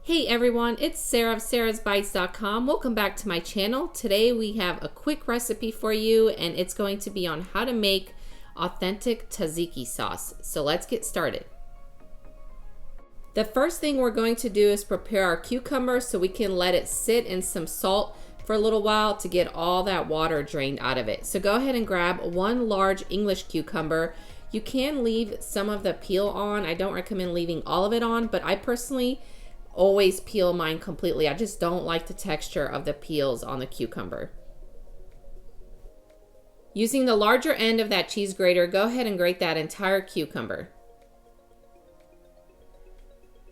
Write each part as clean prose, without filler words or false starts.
Hey everyone, it's Sarah of sarahsbites.com. Welcome back to my channel. Today we have a quick recipe for you and it's going to be on how to make authentic tzatziki sauce. So let's get started. The first thing we're going to do is prepare our cucumber so we can let it sit in some salt for a little while to get all that water drained out of it. So go ahead and grab one large English cucumber. You can leave some of the peel on. I don't recommend leaving all of it on, but I personally always peel mine completely. I just don't like the texture of the peels on the cucumber. Using the larger end of that cheese grater, go ahead and grate that entire cucumber.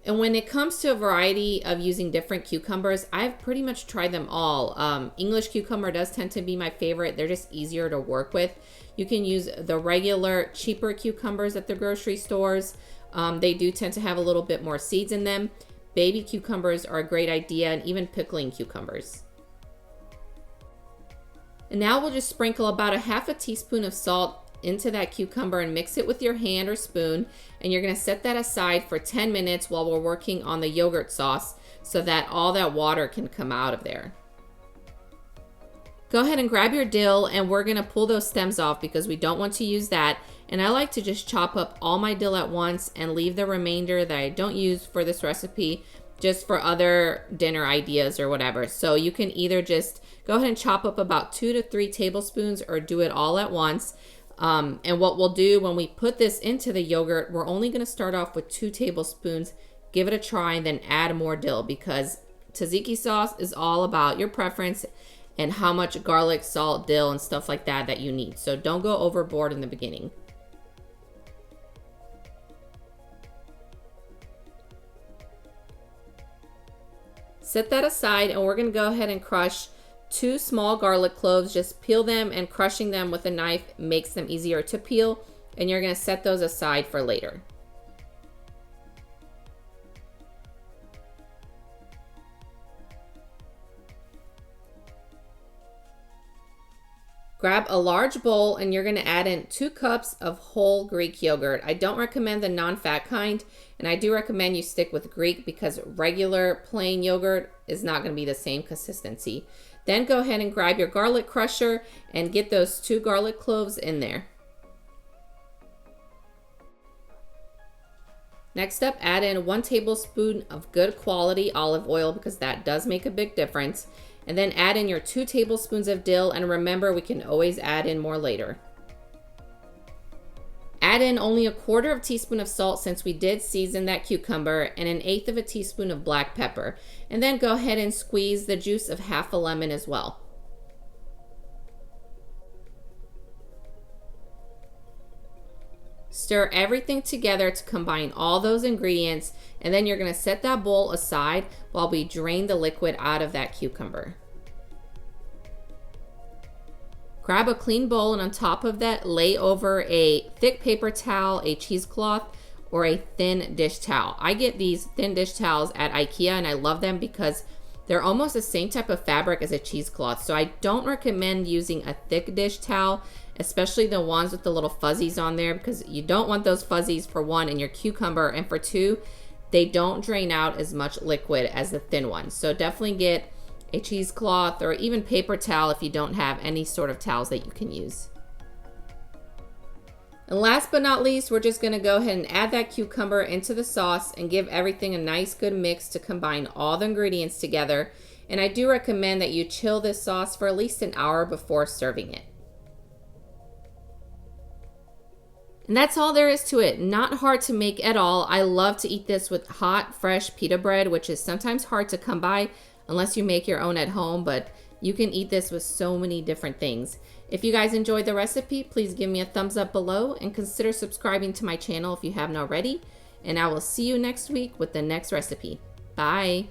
And when it comes to a variety of using different cucumbers, I've pretty much tried them all. English cucumber does tend to be my favorite. They're just easier to work with. You can use the regular, cheaper cucumbers at the grocery stores. They do tend to have a little bit more seeds in them. Baby cucumbers are a great idea, and even pickling cucumbers. And now we'll just sprinkle about a half a teaspoon of salt into that cucumber and mix it with your hand or spoon. And you're gonna set that aside for 10 minutes while we're working on the yogurt sauce so that all that water can come out of there. Go ahead and grab your dill, and we're gonna pull those stems off because we don't want to use that. And I like to just chop up all my dill at once and leave the remainder that I don't use for this recipe just for other dinner ideas or whatever. So you can either just go ahead and chop up about 2 to 3 tablespoons or do it all at once. And what we'll do when we put this into the yogurt, we're only gonna start off with 2 tablespoons, give it a try, and then add more dill because tzatziki sauce is all about your preference and how much garlic, salt, dill, and stuff like that you need. So don't go overboard in the beginning. Set that aside, and we're gonna go ahead and crush 2 small garlic cloves. Just peel them, and crushing them with a knife makes them easier to peel, and you're gonna set those aside for later. Grab a large bowl, and you're gonna add in 2 cups of whole Greek yogurt. I don't recommend the non-fat kind, and I do recommend you stick with Greek because regular plain yogurt is not gonna be the same consistency. Then go ahead and grab your garlic crusher and get those 2 garlic cloves in there. Next up, add in 1 tablespoon of good quality olive oil because that does make a big difference. And then add in your 2 tablespoons of dill, and remember we can always add in more later. Add in only 1/4 teaspoon of salt since we did season that cucumber, and 1/8 teaspoon of black pepper. And then go ahead and squeeze the juice of half a lemon as well. Stir everything together to combine all those ingredients, and then you're gonna set that bowl aside while we drain the liquid out of that cucumber. Grab a clean bowl, and on top of that, lay over a thick paper towel, a cheesecloth, or a thin dish towel. I get these thin dish towels at IKEA, and I love them because they're almost the same type of fabric as a cheesecloth. So I don't recommend using a thick dish towel, especially the ones with the little fuzzies on there, because you don't want those fuzzies, for one, in your cucumber, and for two, they don't drain out as much liquid as the thin ones. So definitely get a cheesecloth or even paper towel if you don't have any sort of towels that you can use. And last but not least, we're just gonna go ahead and add that cucumber into the sauce and give everything a nice good mix to combine all the ingredients together. And I do recommend that you chill this sauce for at least an hour before serving it. And that's all there is to it. Not hard to make at all. I love to eat this with hot, fresh pita bread, which is sometimes hard to come by unless you make your own at home, but you can eat this with so many different things. If you guys enjoyed the recipe, please give me a thumbs up below and consider subscribing to my channel if you haven't already. And I will see you next week with the next recipe. Bye.